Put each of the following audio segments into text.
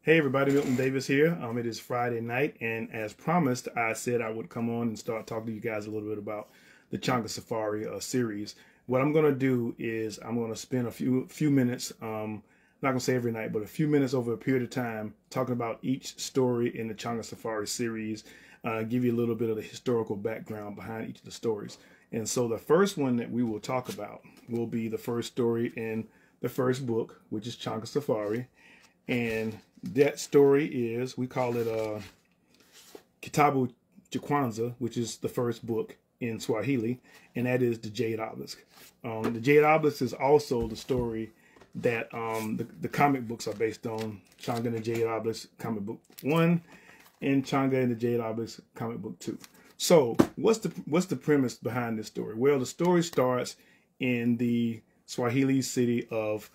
Hey everybody, Milton Davis here. It is Friday night, and as promised, I said I would come on and start talking to you guys a little bit about the Changa Safari series. What I'm going to do is I'm going to spend a few minutes, not going to say every night, but a few minutes over a period of time talking about each story in the Changa Safari series, give you a little bit of the historical background behind each of the stories. And so the first one that we will talk about will be the first story in the first book, which is Changa Safari. And that story is, we call it Kitabu cha Kwanza, which is the first book in Swahili, and that is the Jade Obelisk. The Jade Obelisk is also the story that the comic books are based on. Changa and the Jade Obelisk comic book 1 and Changa and the Jade Obelisk comic book 2. So what's the premise behind this story? Well, the story starts in the Swahili city of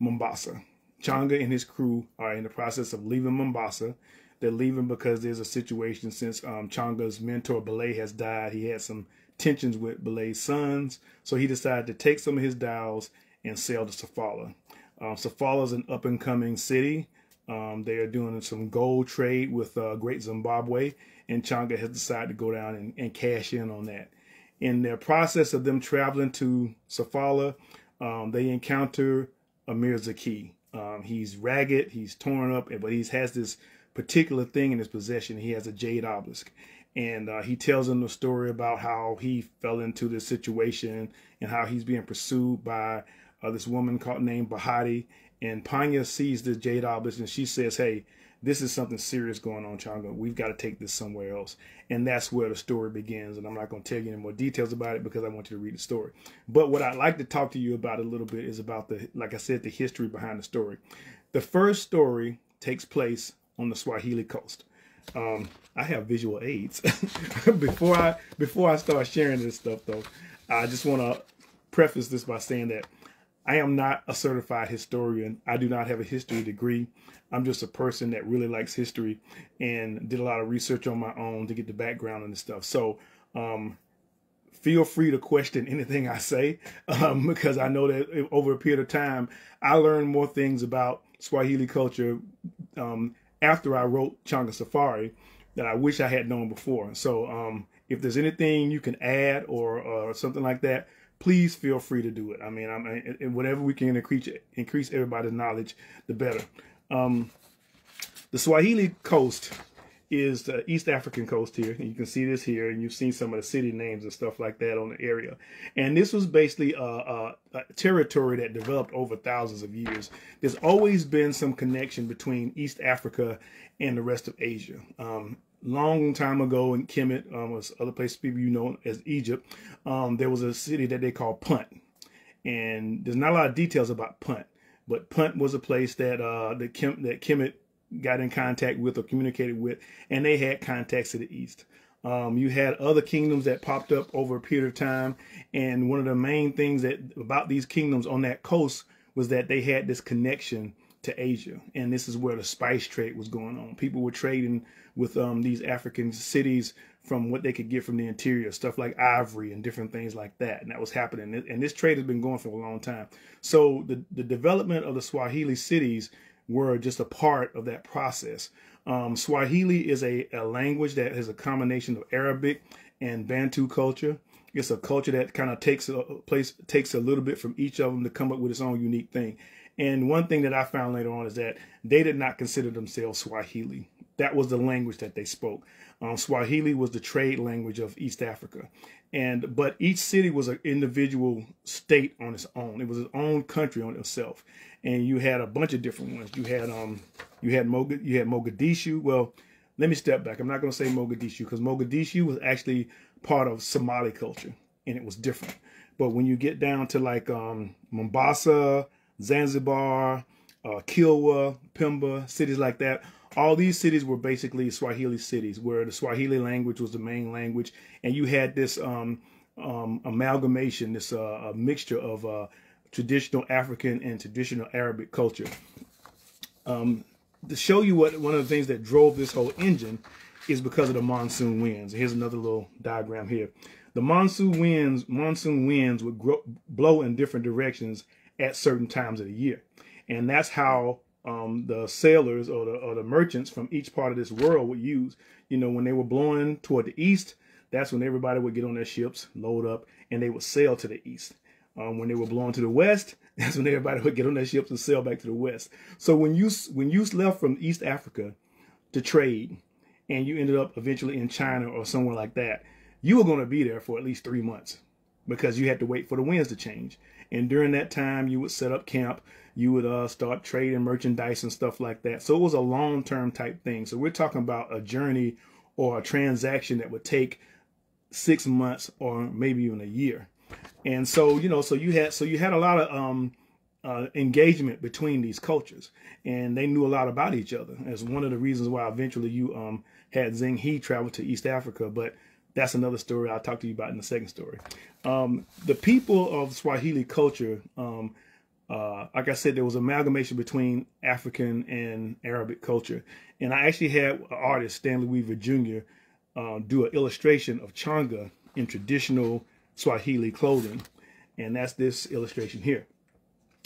Mombasa. Changa and his crew are in the process of leaving Mombasa. They're leaving because there's a situation since Changa's mentor, Belay, has died. He had some tensions with Belay's sons. So he decided to take some of his dhows and sail to Sofala. Sofala is an up-and-coming city. They are doing some gold trade with Great Zimbabwe. And Changa has decided to go down and cash in on that. In their process of them traveling to Sofala, they encounter Amir Zaki. He's ragged, he's torn up, but he has this particular thing in his possession. He has a jade obelisk. And he tells them the story about how he fell into this situation and how he's being pursued by this woman named Bahati. And Panya sees the jade obelisk and she says, hey, this is something serious going on, Changa. We've got to take this somewhere else. And that's where the story begins. And I'm not going to tell you any more details about it because I want you to read the story. But what I'd like to talk to you about a little bit is about like I said, the history behind the story. The first story takes place on the Swahili coast. I have visual aids. Before I start sharing this stuff, though, I just want to preface this by saying that I am not a certified historian. I do not have a history degree. I'm just a person that really likes history and did a lot of research on my own to get the background on this stuff. So feel free to question anything I say because I know that over a period of time, I learned more things about Swahili culture after I wrote Changa Safari that I wish I had known before. So if there's anything you can add or something like that, please feel free to do it. I mean, whatever we can increase everybody's knowledge, the better. The Swahili coast is the East African coast here. And you can see this here, and you've seen some of the city names and stuff like that on the area. And this was basically a territory that developed over thousands of years. There's always been some connection between East Africa and the rest of Asia. Long time ago in Kemet, was other places people you know as Egypt, there was a city that they call Punt. And there's not a lot of details about Punt, but Punt was a place that Kemet got in contact with or communicated with, and they had contacts to the east. You had other kingdoms that popped up over a period of time, and one of the main things about these kingdoms on that coast was that they had this connection to Asia, and this is where the spice trade was going on. People were trading with these African cities from what they could get from the interior, stuff like ivory and different things like that, and that was happening. And this trade has been going for a long time. So the development of the Swahili cities were just a part of that process. Swahili is a language that has a combination of Arabic and Bantu culture. It's a culture that kind of takes a little bit from each of them to come up with its own unique thing. And one thing that I found later on is that they did not consider themselves Swahili. That was the language that they spoke. Swahili was the trade language of East Africa. But each city was an individual state on its own. It was its own country on itself. And you had a bunch of different ones. You had Mogadishu. Well, let me step back. I'm not going to say Mogadishu because Mogadishu was actually part of Somali culture and it was different. But when you get down to like Mombasa, Zanzibar, Kilwa, Pemba, cities like that, all these cities were basically Swahili cities where the Swahili language was the main language. And you had this amalgamation, this mixture of traditional African and traditional Arabic culture. To show you one of the things that drove this whole engine is because of the monsoon winds. Here's another little diagram here. The monsoon winds would blow in different directions at certain times of the year. And that's how the sailors or the merchants from each part of this world would use. You know, when they were blowing toward the east, that's when everybody would get on their ships, load up, and they would sail to the east. When they were blowing to the west, that's when everybody would get on their ships and sail back to the west. So when you left from East Africa to trade, and you ended up eventually in China or somewhere like that, you were going to be there for at least 3 months because you had to wait for the winds to change. And during that time, you would set up camp. You would start trading merchandise and stuff like that. So it was a long-term type thing. So we're talking about a journey or a transaction that would take 6 months or maybe even a year. And so, you know, so you had a lot of engagement between these cultures, and they knew a lot about each other. As one of the reasons why eventually you had Zheng He travel to East Africa, but that's another story I'll talk to you about in the second story. The people of Swahili culture, like I said, there was amalgamation between African and Arabic culture. And I actually had an artist, Stanley Weaver Jr., do an illustration of Changa in traditional Swahili clothing. And that's this illustration here.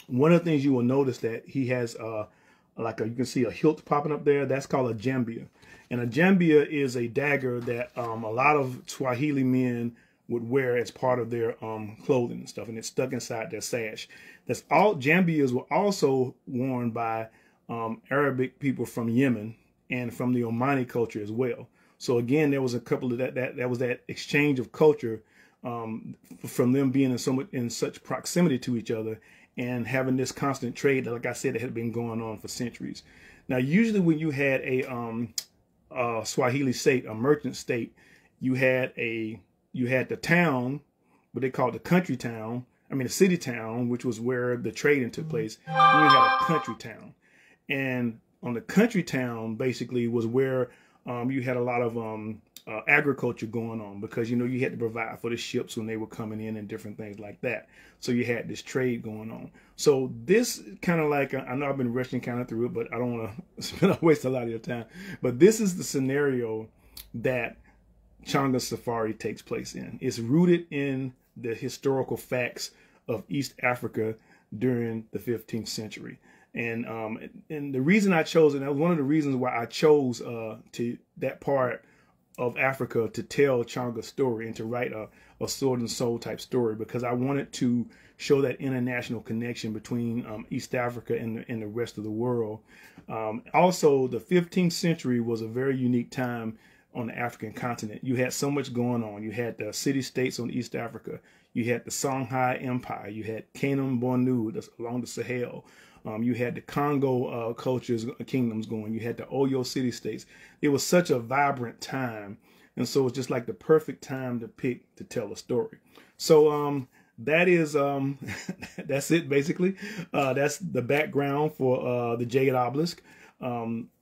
One of the things you will notice that he has, you can see a hilt popping up there. That's called a jambia. And a jambia is a dagger that a lot of Swahili men would wear as part of their clothing and stuff, and it's stuck inside their sash. That's all. Jambias were also worn by Arabic people from Yemen and from the Omani culture as well. So again, there was a couple of that was that exchange of culture from them being in such proximity to each other and having this constant trade that, like I said, it had been going on for centuries. Now, usually when you had a Swahili state, a merchant state, you had the town, what they called the country town. I mean, the city town, which was where the trading took place. And you had a country town, and on the country town basically was where you had a lot of agriculture going on, because, you know, you had to provide for the ships when they were coming in and different things like that. So you had this trade going on. So this kind of like, I know I've been rushing kind of through it, but I don't want to waste a lot of your time. But this is the scenario that Changa Safari takes place in. It's rooted in the historical facts of East Africa during the 15th century. And the reason I chose it, that was one of the reasons why I chose to that part of Africa to tell Changa's story and to write a sword and soul type story, because I wanted to show that international connection between East Africa and the rest of the world. Also, the 15th century was a very unique time on the African continent. You had so much going on. You had the city-states on East Africa. You had the Songhai Empire. You had Kanem Bornu along the Sahel. You had the Congo kingdoms going. You had the Oyo city-states. It was such a vibrant time. And so it's just like the perfect time to pick to tell a story. So that is, that's it basically. That's the background for the Jade Obelisk.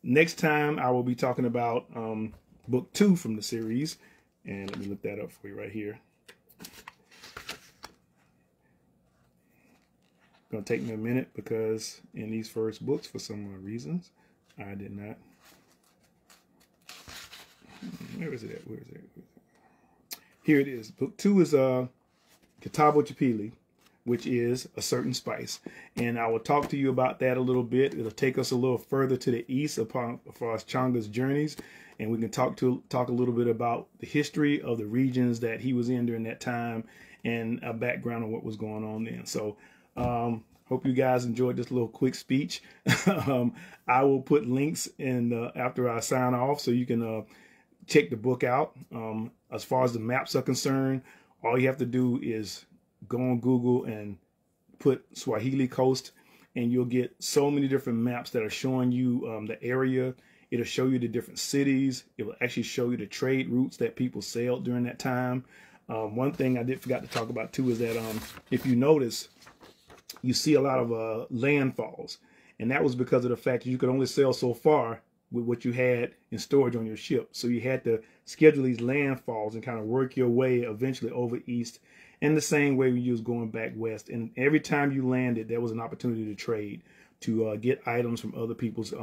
Next time I will be talking about book 2 from the series. And let me look that up for you right here. Gonna take me a minute, because in these first books, for some reasons, I did not. Where is it at? Where is it? Here it is. Book 2 is Kitabo Chipili, which is a certain spice, and I will talk to you about that a little bit. It'll take us a little further to the east as far as Changa's journeys, and we can talk a little bit about the history of the regions that he was in during that time, and a background on what was going on then. So. Hope you guys enjoyed this little quick speech. I will put links in after I sign off, so you can check the book out. As far as the maps are concerned, all you have to do is go on Google and put Swahili Coast, and you'll get so many different maps that are showing you the area. It'll show you the different cities. It will actually show you the trade routes that people sailed during that time. One thing I forgot to talk about too is that if you notice, you see a lot of landfalls, and that was because of the fact that you could only sail so far with what you had in storage on your ship. So you had to schedule these landfalls and kind of work your way eventually over east, in the same way you was going back west. And every time you landed, there was an opportunity to trade, to get items from other people's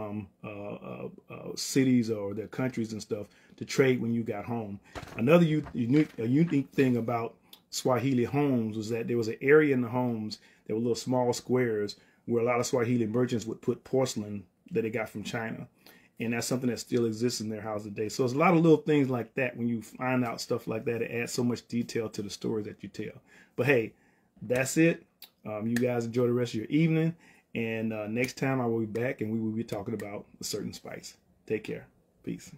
cities or their countries and stuff, to trade when you got home. Another unique thing about Swahili homes was that there was an area in the homes, there were little small squares where a lot of Swahili merchants would put porcelain that they got from China. And that's something that still exists in their house today. So there's a lot of little things like that. When you find out stuff like that, it adds so much detail to the story that you tell. But hey, that's it. You guys enjoy the rest of your evening. And next time I will be back and we will be talking about a certain spice. Take care. Peace.